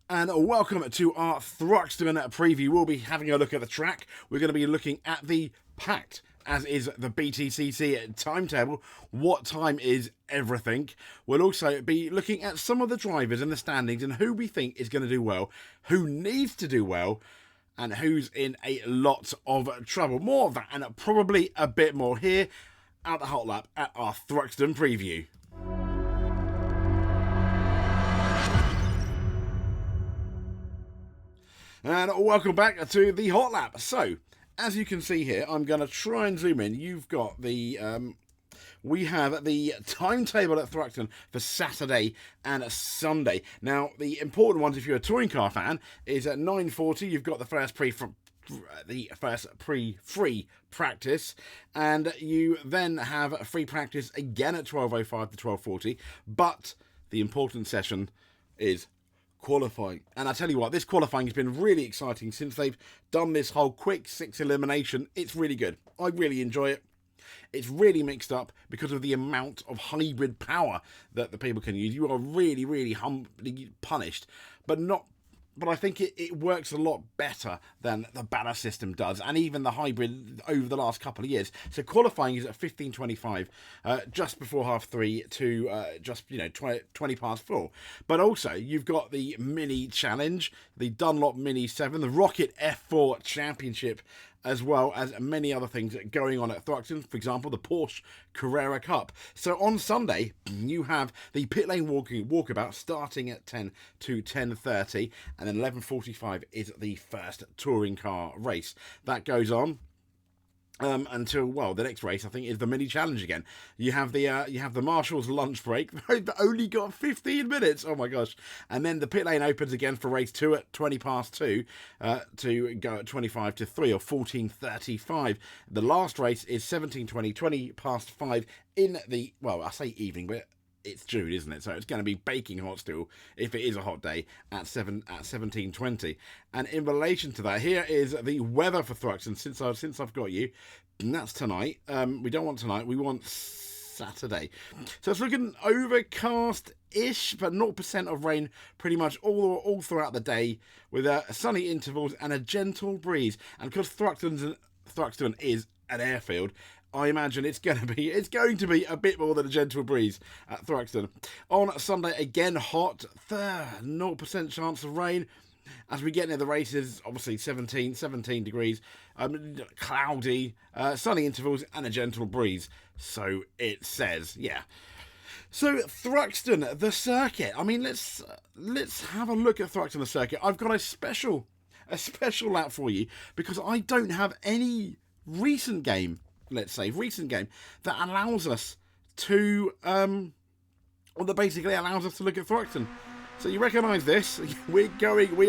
And welcome to our Thruxton preview. We'll be having a look at the track. We're going to be looking at the packed, as is the BTCC timetable. What time is everything? We'll also be looking at some of the drivers in the standings and who we think is going to do well, who needs to do well, and who's in a lot of trouble. More of that and probably a bit more here at the Hot Lap at our Thruxton preview. And welcome back to the Hot Lap. So, as you can see here, I'm going to try and zoom in. You've got the, we have the timetable at Thruxton for Saturday and Sunday. Now, the important ones, if you're a touring car fan, is at 9:40. You've got the first free practice, and you then have a free practice again at 12:05 to 12:40. But the important session is qualifying. And I tell you what, this qualifying has been really exciting since they've done this whole quick 6 elimination. It's really good. I really enjoy it. It's really mixed up because of the amount of hybrid power that the people can use. You are really, really humbly punished, but I think it works a lot better than the banner system does, and even the hybrid over the last couple of years. So qualifying is at 15:25, just before 3:30 to just 20 past 4. But also you've got the mini challenge, the Dunlop Mini 7, the Rocket F4 Championship, as well as many other things going on at Thruxton. For example, the Porsche Carrera Cup. So on Sunday, you have the pit lane walkabout starting at 10 to 10:30, and then 11:45 is the first touring car race. That goes on until, well, the next race I think is the mini challenge again. You have the Marshall's lunch break. They've only got 15 minutes. Oh my gosh! And then the pit lane opens again for race 2 at 20 past 2 to go at 25 to 3 or 14:35. The last race is 17:20, 20 past 5 in the, well, I say evening, but it's June, isn't it? So it's going to be baking hot still if it is a hot day at 17:20. And in relation to that, here is the weather for Thruxton since I've got you. And that's tonight. We don't want tonight. We want Saturday. So it's looking overcast-ish, but 0% of rain pretty much all throughout the day, with sunny intervals and a gentle breeze. And because Thruxton is an airfield, I imagine it's going to be a bit more than a gentle breeze at Thruxton. On Sunday, again hot, 0% chance of rain. As we get into the races, obviously 17 degrees, cloudy, sunny intervals, and a gentle breeze. So it says, yeah. So Thruxton, the circuit. I mean, let's have a look at Thruxton, the circuit. I've got a special lap for you because I don't have any recent game that allows us to that basically allows us to look at Thruxton. So you recognise this? We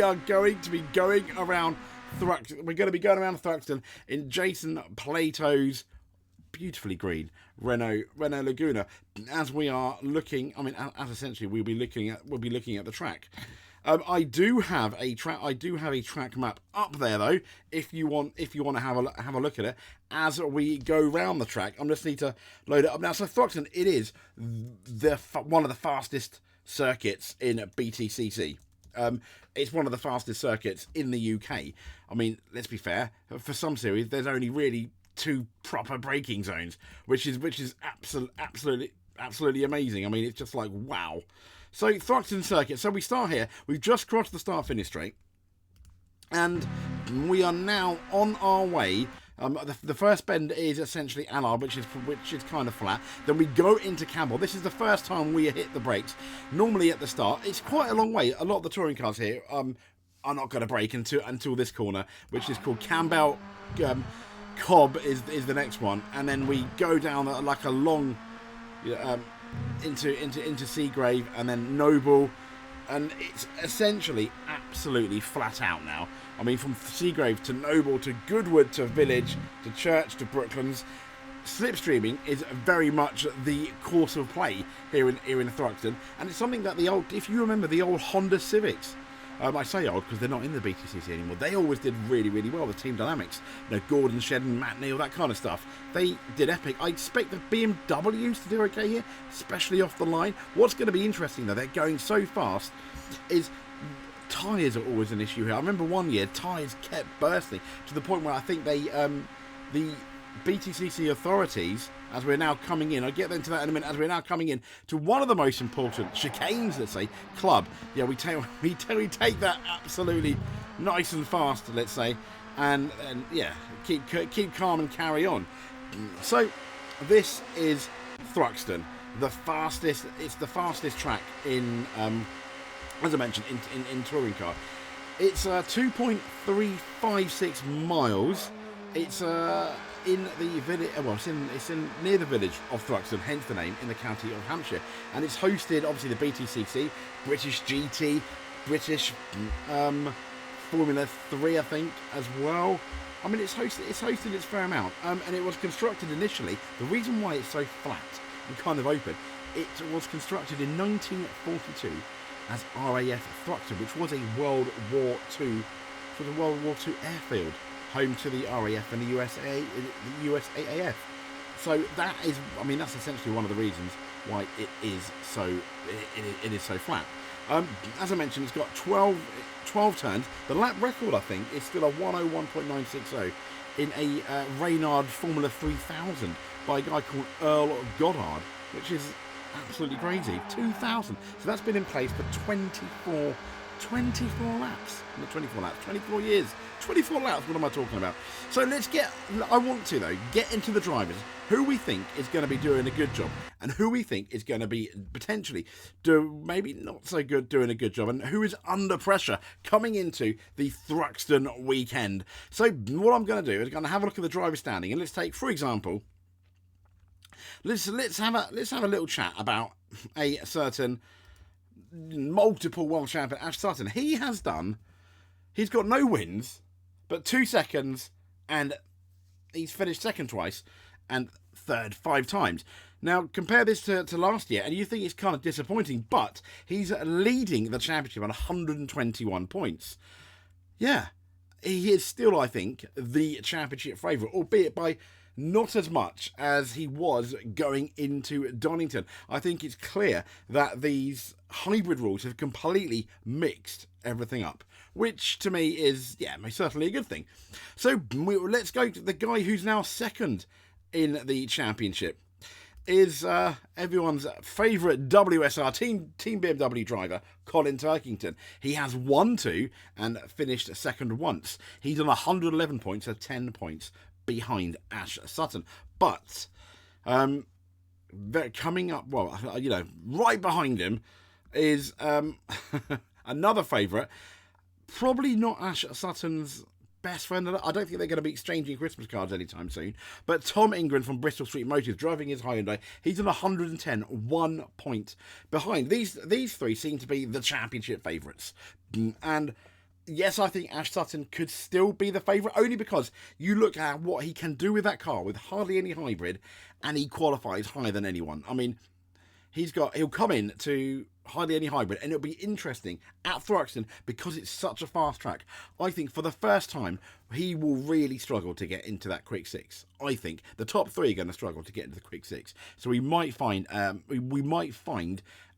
are going to be going around Thruxton. We're going to be going around Thruxton in Jason Plato's beautifully green Renault Laguna, as we are looking. I mean, as essentially we'll be looking at the track. I do have a track map up there though. If you want to have a look at it as we go round the track. I just need to load it up now. So Thruxton, it is one of the fastest circuits in BTCC. It's one of the fastest circuits in the UK. I mean, let's be fair. For some series, there's only really 2 proper braking zones, which is absolutely amazing. I mean, it's just like wow. So Thruxton circuit. So we start here. We've just crossed the start-finish straight, and we are now on our way. The first bend is essentially Allard, which is kind of flat. Then we go into Campbell. This is the first time we hit the brakes. Normally at the start, it's quite a long way. A lot of the touring cars here are not going to brake until this corner, which is called Campbell. Cobb is the next one, and then we go down like a long into Seagrave and then Noble, and it's essentially absolutely flat out now. I mean, from Seagrave to Noble to Goodwood to Village to Church to Brooklands, slipstreaming is very much the course of play here in Thruxton, and it's something that if you remember the old Honda Civics, I say old because they're not in the BTCC anymore. They always did really, really well. The team dynamics, Gordon Shedden, Matt Neal, that kind of stuff. They did epic. I expect the BMWs to do okay here, especially off the line. What's going to be interesting though, they're going so fast, is tyres are always an issue here. I remember one year tyres kept bursting to the point where I think they, the BTCC authorities, as we're now coming in, I'll get into that in a minute, as we're now coming in to one of the most important chicanes, let's say, club. Yeah, we take that absolutely nice and fast, let's say, and yeah, keep calm and carry on. So this is Thruxton, the fastest. It's the fastest track in, as I mentioned, in touring car. It's 2.356 miles. It's in the village. Well, it's in near the village of Thruxton, hence the name, in the county of Hampshire, and it's hosted obviously the BTCC, British GT, British Formula 3, I think, as well. I mean, it's hosted its fair amount, and it was constructed initially. The reason why it's so flat and kind of open, it was constructed in 1942 as RAF Thruxton, which was a World War II airfield, home to the RAF and the USAAF. So that is, I mean, that's essentially one of the reasons why it is so flat. As I mentioned, it's got 12 turns. The lap record, I think, is still a 101.960 in a Reynard Formula 3000 by a guy called Earl Goddard, which is absolutely crazy. 2000. So that's been in place for 24 laps. Not 24 laps, 24 years. 24 laps, what am I talking about? So I want to, though, get into the drivers, who we think is going to be doing a good job, and who we think is going to be potentially maybe not so good doing a good job, and who is under pressure coming into the Thruxton weekend. So what I'm going to do is going to have a look at the driver standing, and let's take, for example, let's have a little chat about a certain multiple world champion, Ash Sutton. He's got no wins, but 2 seconds, and he's finished second twice and third 5 times. Now, compare this to last year, and you think it's kind of disappointing, but he's leading the championship on 121 points. Yeah, he is still, I think, the championship favourite, albeit by not as much as he was going into Donington. I think it's clear that these hybrid rules have completely mixed everything up, which to me is, yeah, most certainly a good thing. So let's go to the guy who's now second in the championship. Is everyone's favourite WSR Team BMW driver, Colin Turkington. He has won 2 and finished second once. He's on 111 points, so 10 points behind Ash Sutton. But coming up, well, right behind him is another favourite. Probably not Ash Sutton's best friend. I don't think they're going to be exchanging Christmas cards anytime soon. But Tom Ingram from Bristol Street Motors, driving his Hyundai, he's on 110, 1 point behind. These three seem to be the championship favourites. And yes, I think Ash Sutton could still be the favourite, only because you look at what he can do with that car with hardly any hybrid, and he qualifies higher than anyone. I mean, he'll come in to hardly any hybrid, and it'll be interesting at Thruxton because it's such a fast track. I think for the first time he will really struggle to get into that quick 6. I think the top 3 are going to struggle to get into the quick 6, so we might find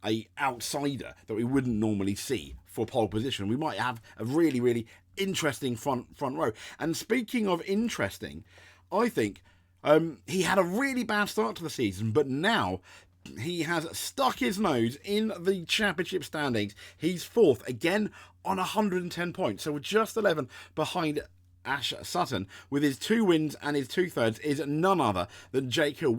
a outsider that we wouldn't normally see for pole position. We might have a really, really interesting front row. And speaking of interesting, I think he had a really bad start to the season, but now he has stuck his nose in the championship standings. He's 4th again on 110 points, so we're just 11 behind Ash Sutton. With his 2 wins and his 2 thirds is none other than Jake Hill.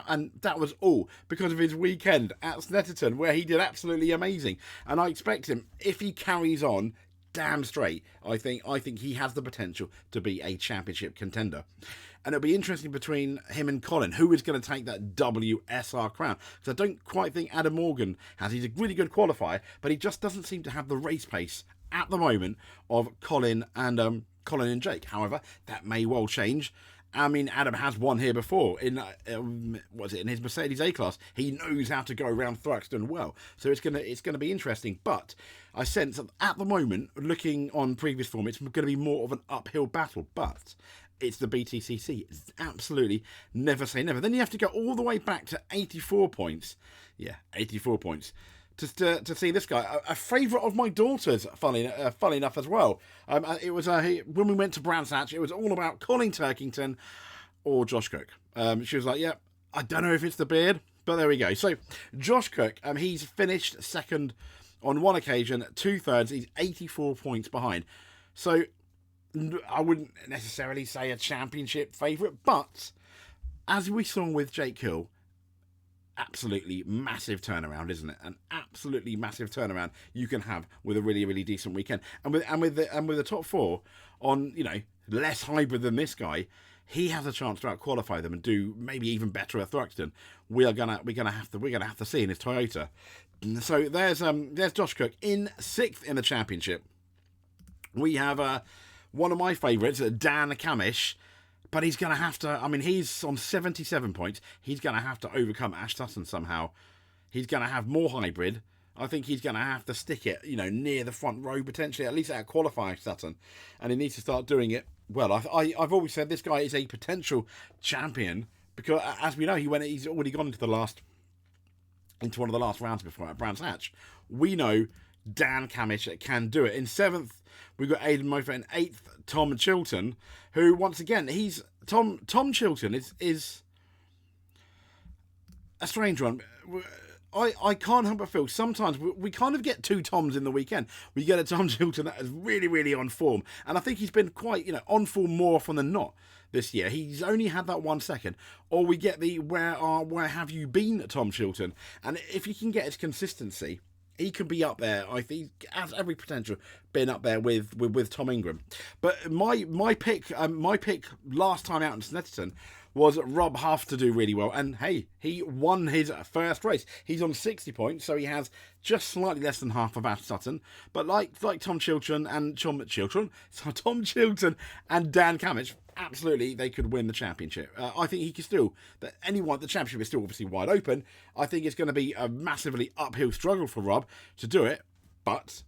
And that was all because of his weekend at Snetterton, where he did absolutely amazing. And I expect him, if he carries on damn straight, I think he has the potential to be a championship contender. And it'll be interesting between him and Colin, who is going to take that WSR crown. Because I don't quite think Adam Morgan has. He's a really good qualifier, but he just doesn't seem to have the race pace at the moment of Colin and Jake. However, that may well change. I mean, Adam has won here before in in his Mercedes A-Class. He knows how to go around Thruxton well, so it's gonna be interesting. But I sense that at the moment, looking on previous form, it's going to be more of an uphill battle. But it's the BTCC. It's absolutely never say never. Then you have to go all the way back to 84 points. Yeah, 84 points. to see this guy, a favourite of my daughter's, funny enough as well. It was when we went to Brands Hatch, it was all about Colin Turkington or Josh Cook. She was like, "Yeah, I don't know if it's the beard, but there we go." So Josh Cook, he's finished second on one occasion, 2/3. He's 84 points behind. So I wouldn't necessarily say a championship favourite, but as we saw with Jake Hill, absolutely massive turnaround, isn't it? An absolutely massive turnaround you can have with a really, really decent weekend. And with the top four on, less hybrid than this guy, he has a chance to out-qualify them and do maybe even better at Thruxton. We're gonna have to see in his Toyota. So there's Josh Cook in 6th in the championship. We have one of my favourites, Dan Camish. But he's going to have to, he's on 77 points. He's going to have to overcome Ash Sutton somehow. He's going to have more hybrid. I think he's going to have to stick it, near the front row, potentially, at least out qualifying Sutton. And he needs to start doing it well. I've always said this guy is a potential champion because, as we know, he's already gone into one of the last rounds before at Brands Hatch. We know Dan Camish can do it. In 7th, we've got Aidan Mofer. In 8th, Tom Chilton, who, once again, Tom Chilton is a strange one. I can't help but feel sometimes we kind of get two Toms in the weekend. We get a Tom Chilton that is really, really on form. And I think he's been quite, on form more often than not this year. He's only had that 1 second. Or we get the where have you been, Tom Chilton? And if he can get his consistency, he could be up there. I think he has every potential being up there with Tom Ingram. But my pick last time out in Snetterton was Rob Huff to do really well. And hey, he won his first race. He's on 60 points, so he has just slightly less than half of Ash Sutton. But like Tom Chilton and Tom Chilton and Dan Camish, absolutely they could win the championship. I think he can still, the championship is still obviously wide open. I think it's going to be a massively uphill struggle for Rob to do it. But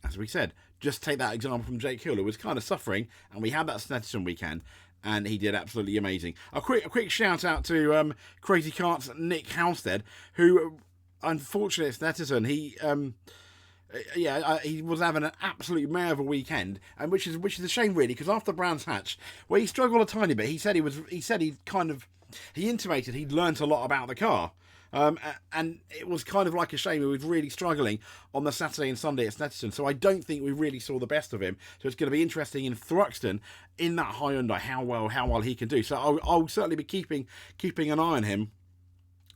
as we said, just take that example from Jake Hill, who was kind of suffering, and we had that Snetterton weekend, and he did absolutely amazing. A quick shout out to Crazy Cart's Nick Halstead, who unfortunately at Snetterton, he was having an absolute mare of a weekend, and which is a shame really, because after Brands Hatch, where he struggled a tiny bit, he intimated he'd learnt a lot about the car. And it was kind of like a shame. He was really struggling on the Saturday and Sunday at Snetterton, so I don't think we really saw the best of him. So it's going to be interesting in Thruxton, in that Hyundai, how well he can do. So I'll certainly be keeping an eye on him,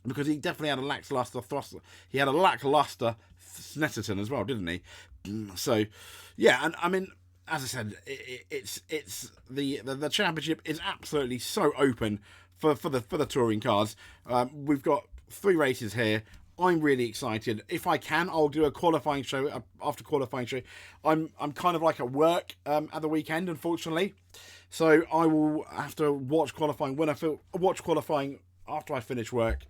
because he definitely had a lackluster thrust. He had a lackluster Snetterton as well, didn't he? So yeah, and as I said, it's the championship is absolutely so open for the touring cars. We've got 3 races here. I'm really excited. If I can, I'll do a qualifying show after qualifying show. I'm kind of like at work at the weekend, unfortunately, so I will have to watch qualifying after I finish work,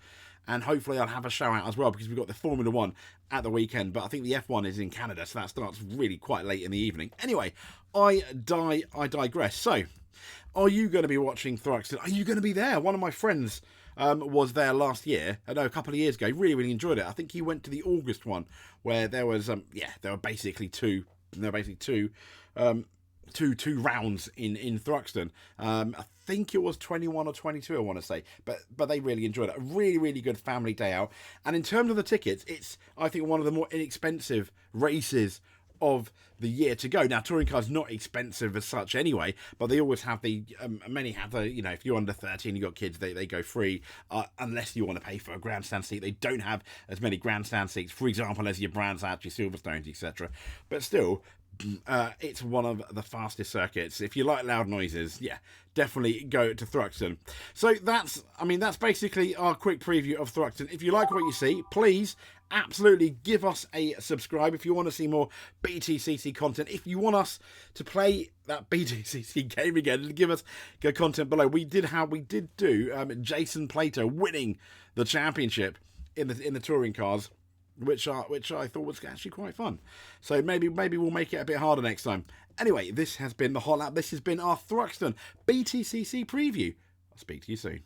and hopefully I'll have a show out as well, because we've got the Formula 1 at the weekend, but I think the F1 is in Canada, so that starts really quite late in the evening. Anyway, I digress. So, are you going to be watching Thruxton? Are you going to be there? One of my friends was there last year, a couple of years ago. Really, really enjoyed it. I think he went to the August one, where there was there were basically two rounds in Thruxton. I think it was 21 or 22, I want to say, but they really enjoyed it. A really, really good family day out. And in terms of the tickets, it's, I think, one of the more inexpensive races of the year to go. Now, touring cars not expensive as such anyway, but they always have many have the, if you're under 30 and you've got kids, they go free, unless you want to pay for a grandstand seat. They don't have as many grandstand seats, for example, as your Brands Hatch, your Silverstones, etc. But still, it's one of the fastest circuits. If you like loud noises, yeah, definitely go to Thruxton. So that's basically our quick preview of Thruxton. If you like what you see, please absolutely give us a subscribe if you want to see more BTCC content. If you want us to play that BTCC game again, give us good content below. We did do Jason Plato winning the championship in the touring cars, which I thought was actually quite fun. So maybe we'll make it a bit harder next time. Anyway, this has been the Hot Lap. This has been our Thruxton BTCC preview. I'll speak to you soon.